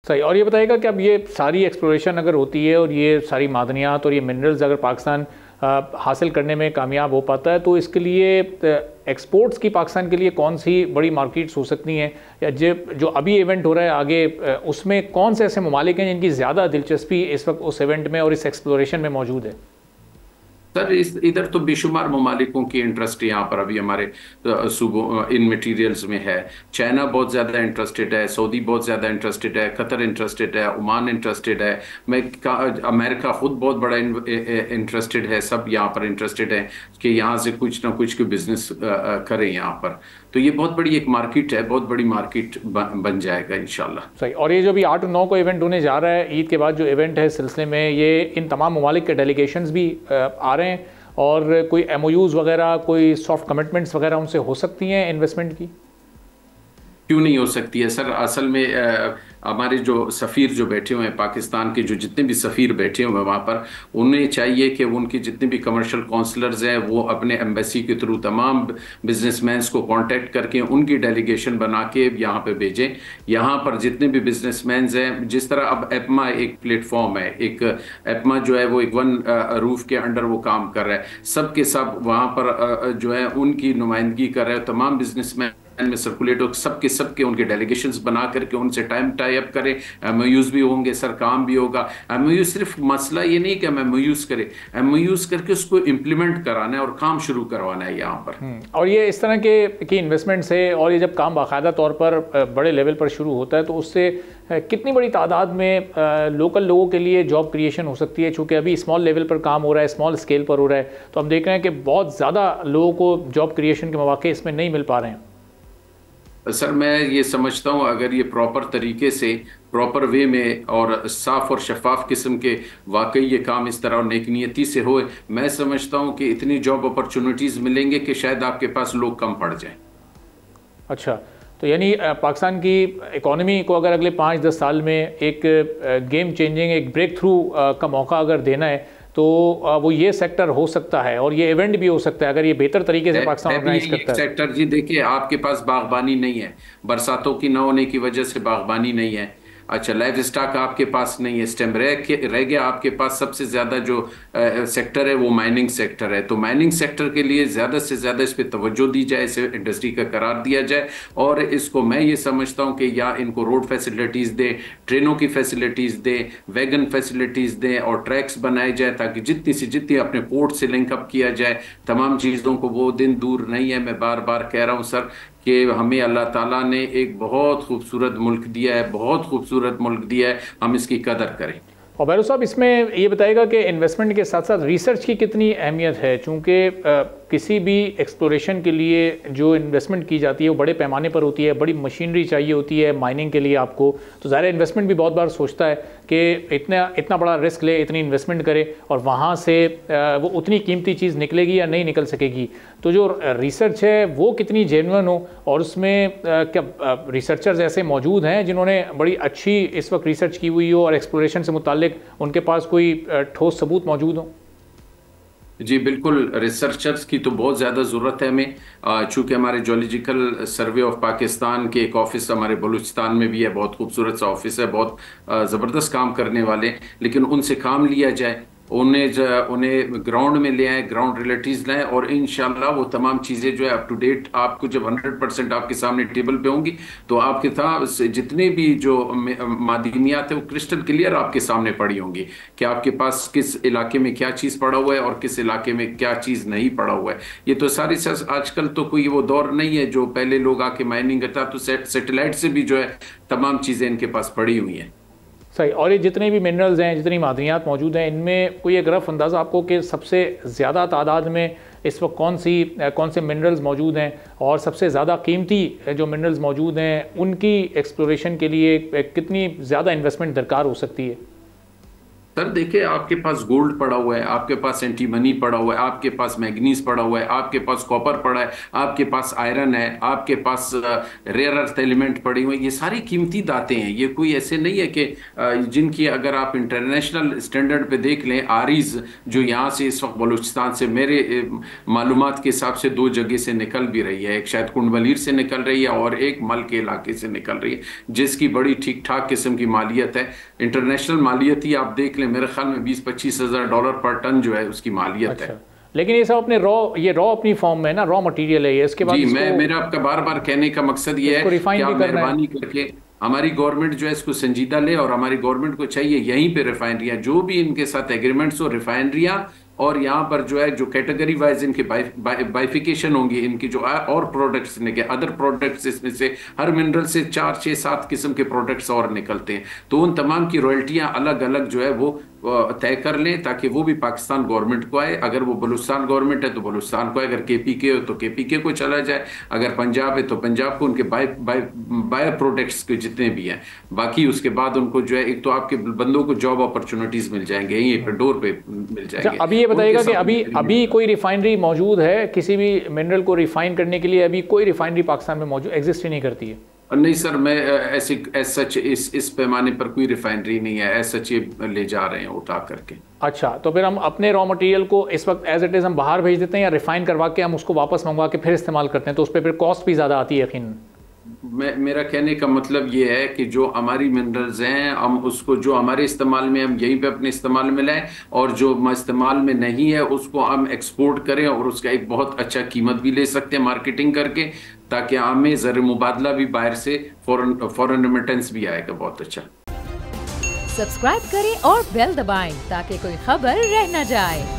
सही। और ये बताइएगा कि अब ये सारी एक्सप्लोरेशन अगर होती है और ये सारी मादनियात और ये मिनरल्स अगर पाकिस्तान हासिल करने में कामयाब हो पाता है, तो इसके लिए एक्सपोर्ट्स की पाकिस्तान के लिए कौन सी बड़ी मार्केट्स हो सकती हैं, या जो अभी इवेंट हो रहा है आगे उसमें कौन से ऐसे ममालिक हैं जिनकी ज़्यादा दिलचस्पी इस वक्त उस इवेंट में और इस एक्सप्लोरेशन में मौजूद है? सर इधर तो बेशुमार ममालिकों की इंटरेस्ट यहाँ पर अभी हमारे सूबों इन मटेरियल्स में है। चाइना बहुत ज़्यादा इंटरेस्टेड है, सऊदी बहुत ज़्यादा इंटरेस्टेड है, कतर इंटरेस्टेड है, ओमान इंटरेस्टेड है। अमेरिका खुद बहुत बड़ा इंटरेस्टेड है। सब यहाँ पर इंटरेस्टेड है कि यहाँ से कुछ ना कुछ बिजनेस करें यहाँ पर। तो ये बहुत बड़ी एक मार्केट है, बहुत बड़ी मार्केट बन जाएगा इंशाल्लाह। सही। और ये जो भी 8 और 9 को इवेंट होने जा रहा है, ईद के बाद जो इवेंट है इस सिलसिले में, ये इन तमाम ममालिक के डेलीगेशंस भी आ रहे हैं, और कोई MOUs वगैरह, कोई सॉफ्ट कमिटमेंट्स वगैरह उनसे हो सकती हैं इन्वेस्टमेंट की? क्यों नहीं हो सकती है सर। असल में हमारे जो सफ़ीर जो बैठे हुए हैं पाकिस्तान के, जो जितने भी सफ़ीर बैठे हुए हैं वहाँ पर, उन्हें चाहिए कि उनकी जितने भी कमर्शियल काउंसलर्स हैं वो अपने एम्बेसी के थ्रू तमाम बिजनेसमैन्स को कांटेक्ट करके उनकी डेलीगेशन बना के यहाँ पे भेजें। यहाँ पर जितने भी बिजनेसमैन्स हैं, जिस तरह अब एपमा एक प्लेटफॉर्म है, एक एपमा जो है वो एक वन रूफ के अंडर वो काम कर रहा है, सब के सब वहाँ पर जो है उनकी नुमाइंदगी कर रहे हैं। तमाम बिजनेसमैन में सर्कुलेट हो, सबके उनके डेलीगेशंस बना करके उनसे टाई अप करें। MOUs भी होंगे सर, काम भी होगा। MOU सिर्फ मसला ये नहीं कि हम MOUs करें, MOUs करके उसको इम्प्लीमेंट कराना है और काम शुरू करवाना है यहाँ पर। और ये इस तरह के की इन्वेस्टमेंट से, और ये जब काम बाकायदा तौर पर बड़े लेवल पर शुरू होता है, तो उससे कितनी बड़ी तादाद में लोकल लोगों के लिए जॉब क्रिएशन हो सकती है? चूँकि अभी स्मॉल लेवल पर काम हो रहा है, स्मॉल स्केल पर हो रहा है, तो हम देख रहे हैं कि बहुत ज़्यादा लोगों को जॉब क्रिएशन के मौके इसमें नहीं मिल पा रहे हैं। सर मैं ये समझता हूँ अगर ये प्रॉपर तरीके से, प्रॉपर वे में और साफ और शफाफ किस्म के वाकई ये काम इस तरह और नेक नियति से होए, मैं समझता हूँ कि इतनी जॉब अपॉर्चुनिटीज़ मिलेंगे कि शायद आपके पास लोग कम पड़ जाएं। अच्छा, तो यानी पाकिस्तान की इकॉनमी को अगर अगले 5-10 साल में एक गेम चेंजिंग, एक ब्रेक थ्रू का मौका अगर देना है, तो वो ये सेक्टर हो सकता है, और ये इवेंट भी हो सकता है अगर ये बेहतर तरीके से पाकिस्तान ऑर्गेनाइज करता है। सेक्टर जी देखिए, आपके पास बागबानी नहीं है, बरसातों की न होने की वजह से बागबानी नहीं है। अच्छा, लाइफ स्टॉक आपके पास नहीं है, स्टेम रह गया आपके पास। सबसे ज्यादा जो सेक्टर है वो माइनिंग सेक्टर है। तो माइनिंग सेक्टर के लिए ज्यादा से ज्यादा इस पे तवज्जो दी जाए, इसे इंडस्ट्री का करार दिया जाए, और इसको मैं ये समझता हूँ कि या इनको रोड फैसिलिटीज दे, ट्रेनों की फैसिलिटीज दे, वैगन फैसिलिटीज दे, और ट्रैक्स बनाए जाए ताकि जितनी से जितनी अपने पोर्ट से लिंकअप किया जाए तमाम चीज़ों को। वो दिन दूर नहीं है, मैं बार बार कह रहा हूँ सर, कि हमें अल्लाह ताला ने एक बहुत खूबसूरत मुल्क दिया है, बहुत खूबसूरत मुल्क दिया है, हम इसकी कदर करें। और बैरू साहब, इसमें ये बताएगा कि इन्वेस्टमेंट के साथ साथ रिसर्च की कितनी अहमियत है? चूँकि किसी भी एक्सप्लोरेशन के लिए जो इन्वेस्टमेंट की जाती है वो बड़े पैमाने पर होती है, बड़ी मशीनरी चाहिए होती है माइनिंग के लिए आपको, तो ज़ाहिर इन्वेस्टमेंट भी बहुत बार सोचता है कि इतना बड़ा रिस्क ले, इतनी इन्वेस्टमेंट करे, और वहाँ से वो उतनी कीमती चीज़ निकलेगी या नहीं निकल सकेगी। तो जो रिसर्च है वो कितनी जेन्युइन हो, और उसमें क्या रिसर्चर्स ऐसे मौजूद हैं जिन्होंने बड़ी अच्छी इस वक्त रिसर्च की हुई हो और एक्सप्लोरेशन से मुतालिक उनके पास कोई ठोस सबूत मौजूद हो? जी बिल्कुल, रिसर्चर्स की तो बहुत ज़्यादा ज़रूरत है हमें। चूँकि हमारे जोलॉजिकल सर्वे ऑफ पाकिस्तान के एक ऑफिस हमारे बलूचिस्तान में भी है, बहुत खूबसूरत सा ऑफिस है, बहुत ज़बरदस्त काम करने वाले। लेकिन उनसे काम लिया जाए, उन्हें ग्राउंड में ले आए, ग्राउंड रिलेटिव्स लाएं, और इंशाल्लाह वो तमाम चीज़ें जो है अप टू डेट आपको जब 100% आपके सामने टेबल पे होंगी, तो आपके साथ जितने भी जो मादनियात है वो क्रिस्टल क्लियर आपके सामने पड़ी होंगी कि आपके पास किस इलाके में क्या चीज़ पड़ा हुआ है और किस इलाके में क्या चीज़ नहीं पड़ा हुआ है। ये तो सारी आजकल तो कोई वो दौर नहीं है जो पहले लोग आके माइनिंग करता, तो सेटेलाइट से भी जो है तमाम चीज़ें इनके पास पड़ी हुई हैं। सही। और ये जितने भी मिनरल्स हैं, जितनी मादनियात मौजूद हैं, इनमें कोई एक रफ अंदाज़ा आपको कि सबसे ज़्यादा तादाद में इस वक्त कौन से मिनरल्स मौजूद हैं, और सबसे ज़्यादा कीमती जो मिनरल्स मौजूद हैं उनकी एक्सप्लोरेशन के लिए कितनी ज़्यादा इन्वेस्टमेंट दरकार हो सकती है? सर देखिए, आपके पास गोल्ड पड़ा हुआ है, आपके पास एंटीमनी पड़ा हुआ है, आपके पास मैग्नीज पड़ा हुआ है, आपके पास कॉपर पड़ा है, आपके पास आयरन है, आपके पास रेयर अर्थ एलिमेंट पड़े हुए हैं। ये सारी कीमती दातें हैं। ये कोई ऐसे नहीं है कि जिनकी अगर आप इंटरनेशनल स्टैंडर्ड पे देख लें, आरीज जो यहाँ से इस वक्त बलूचिस्तान से मेरे मालूमात के हिसाब से 2 जगह से निकल भी रही है। एक शायद कुंडवलीर से निकल रही है और एक मल के इलाके से निकल रही है, जिसकी बड़ी ठीक ठाक किस्म की मालियत है। इंटरनेशनल मालियत ही आप देख लें, मेरे ख्याल में 20-25 हज़ार डॉलर पर टन जो है उसकी मालियत है। लेकिन ये सब अपने रॉ अपनी फॉर्म में ना, रॉ मटेरियल है ये। इसके बाद जी, मेरा आपका बार बार कहने का मकसद ये है कि आप मेहरबानी करके हमारी गवर्नमेंट जो है इसको संजीदा ले, और हमारी गवर्नमेंट को चाहिए यहीं पे रिफाइनरियां, जो भी इनके साथ एग्रीमेंट्स हो, रिफाइनरियां, और यहाँ पर जो है जो कैटेगरी वाइज इनके बाइफिकेशन होंगी, इनकी जो और प्रोडक्ट्स निकले, अदर प्रोडक्ट्स, इसमें से हर मिनरल से 4-6-7 किस्म के प्रोडक्ट्स और निकलते हैं, तो उन तमाम की रॉयल्टियां अलग अलग जो है वो तय कर लें, ताकि वो भी पाकिस्तान गवर्नमेंट को आए। अगर वो बलूचिस्तान गवर्नमेंट है तो बलूचिस्तान को आए, अगर KPK हो तो KPK को चला जाए, अगर पंजाब है तो पंजाब को, उनके बायो प्रोडक्ट्स के जितने भी हैं। बाकी उसके बाद उनको जो है, एक तो आपके बंदों को जॉब अपॉर्चुनिटीज मिल जाएंगे, यहीं पे डोर पे मिल जाएंगे। अभी ये बताइएगा कि अभी कोई रिफाइनरी मौजूद है किसी भी मिनरल को रिफाइन करने के लिए? अभी कोई रिफाइनरी पाकिस्तान में मौजूद एग्जिस्ट ही नहीं करती है? नहीं सर, मैं ऐसे सच इस पैमाने पर कोई रिफाइनरी नहीं है, ऐसा सच ये ले जा रहे हैं उठा करके। अच्छा, तो फिर हम अपने रॉ मटेरियल को इस वक्त एज इट इज़ हम बाहर भेज देते हैं, या रिफाइन करवा के हम उसको वापस मंगवा के फिर इस्तेमाल करते हैं, तो उस पर फिर कॉस्ट भी ज़्यादा आती है यकीन? मेरा कहने का मतलब ये है कि जो हमारी मिनरल्स हैं, हम उसको जो हमारे इस्तेमाल में, हम यहीं पे अपने इस्तेमाल में लाएं, और जो इस्तेमाल में नहीं है उसको हम एक्सपोर्ट करें, और उसका एक बहुत अच्छा कीमत भी ले सकते हैं मार्केटिंग करके, ताकि हमें ज़र मुबादला भी बाहर से फॉरेन रेमिटेंस भी आएगा बहुत अच्छा। सब्सक्राइब करें और बेल दबाएं ताकि कोई खबर रह न जाए।